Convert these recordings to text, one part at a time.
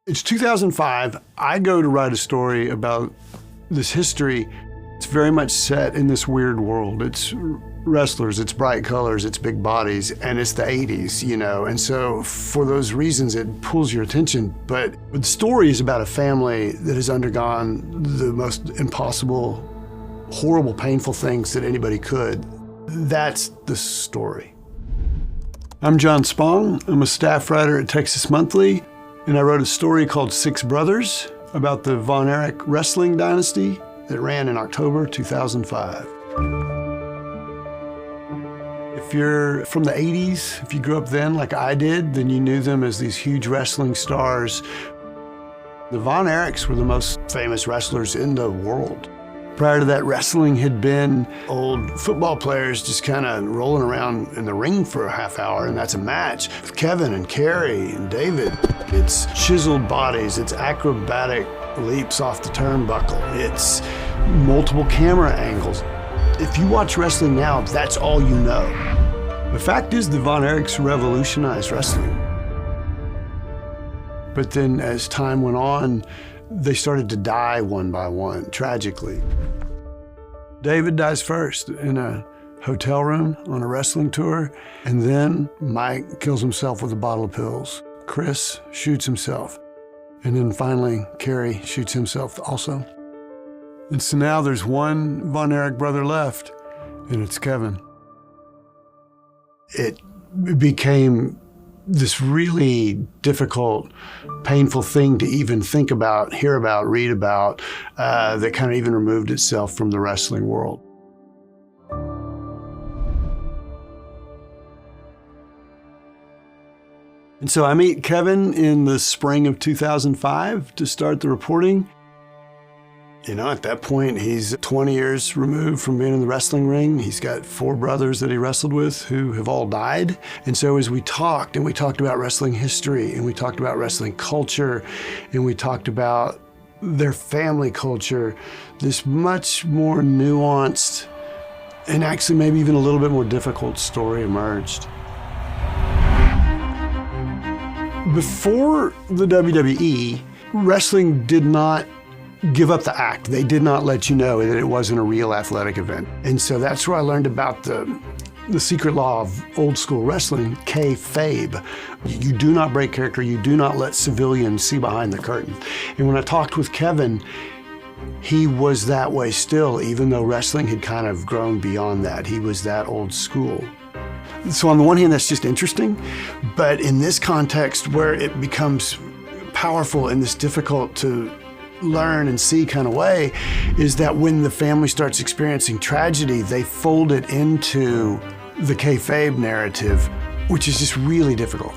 It's 2005. I go to write a story about this history. It's very much set in this weird world. It's wrestlers, it's bright colors, it's big bodies, and it's the 80s, you know? And so for those reasons, it pulls your attention. But the story is about a family that has undergone the most impossible, horrible, painful things that anybody could. That's the story. I'm John Spong. I'm a staff writer at Texas Monthly, and I wrote a story called Six Brothers about the Von Erich wrestling dynasty that ran in October 2005. If you're from the 80s, if you grew up then like I did, then you knew them as these huge wrestling stars. The Von Erichs were the most famous wrestlers in the world. Prior to that, wrestling had been old football players just kind of rolling around in the ring for a half hour, and that's a match. With Kevin and Kerry and David, it's chiseled bodies, it's acrobatic leaps off the turnbuckle, it's multiple camera angles. If you watch wrestling now, that's all you know. The fact is, the Von Erichs revolutionized wrestling. But then as time went on, they started to die one by one, tragically. David dies first in a hotel room on a wrestling tour, and then Mike kills himself with a bottle of pills. Chris shoots himself, and then finally Kerry shoots himself also. And so now there's one Von Erich brother left, and it's Kevin. It became this really difficult, painful thing to even think about, hear about, read about, that kind of even removed itself from the wrestling world. And so I meet Kevin in the spring of 2005 to start the reporting. You know, at that point, he's 20 years removed from being in the wrestling ring. He's got 4 brothers that he wrestled with who have all died. And so as we talked, and we talked about wrestling history, and we talked about wrestling culture, and we talked about their family culture, this much more nuanced, and actually maybe even a little bit more difficult story emerged. Before the WWE, wrestling did not give up the act. They did not let you know that it wasn't a real athletic event. And so that's where I learned about the secret law of old school wrestling, Kayfabe. You do not break character, you do not let civilians see behind the curtain. And when I talked with Kevin, he was that way still, even though wrestling had kind of grown beyond that. He was that old school. So on the one hand, that's just interesting, but in this context where it becomes powerful and this difficult to learn and see kind of way, is that when the family starts experiencing tragedy, they fold it into the kayfabe narrative, which is just really difficult.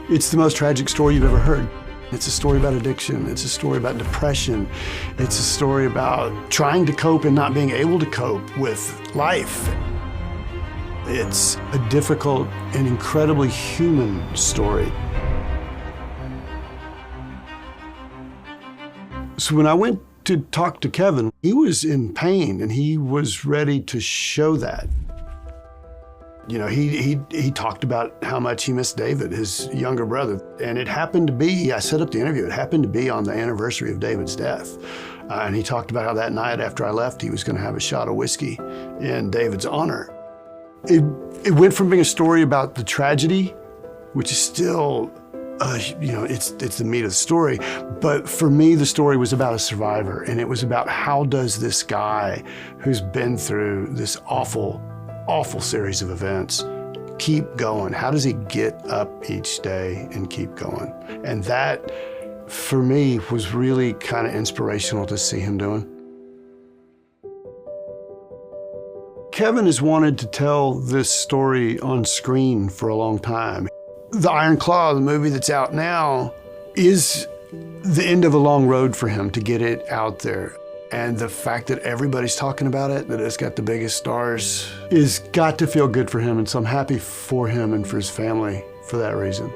It's the most tragic story you've ever heard. It's a story about addiction. It's a story about depression. It's a story about trying to cope and not being able to cope with life. It's a difficult and incredibly human story. So when I went to talk to Kevin, he was in pain and he was ready to show that. You know, he talked about how much he missed David, his younger brother. And it happened to be, I set up the interview, it happened to be on the anniversary of David's death. And he talked about how that night after I left, he was going to have a shot of whiskey in David's honor. It went from being a story about the tragedy, which is still, you know, it's the meat of the story. But for me, the story was about a survivor, and it was about how does this guy who's been through this awful, awful series of events keep going? How does he get up each day and keep going? And that, for me, was really kind of inspirational to see him doing. Kevin has wanted to tell this story on screen for a long time. The Iron Claw, the movie that's out now, is the end of a long road for him to get it out there. And the fact that everybody's talking about it, that it's got the biggest stars, is got to feel good for him. And so I'm happy for him and for his family for that reason.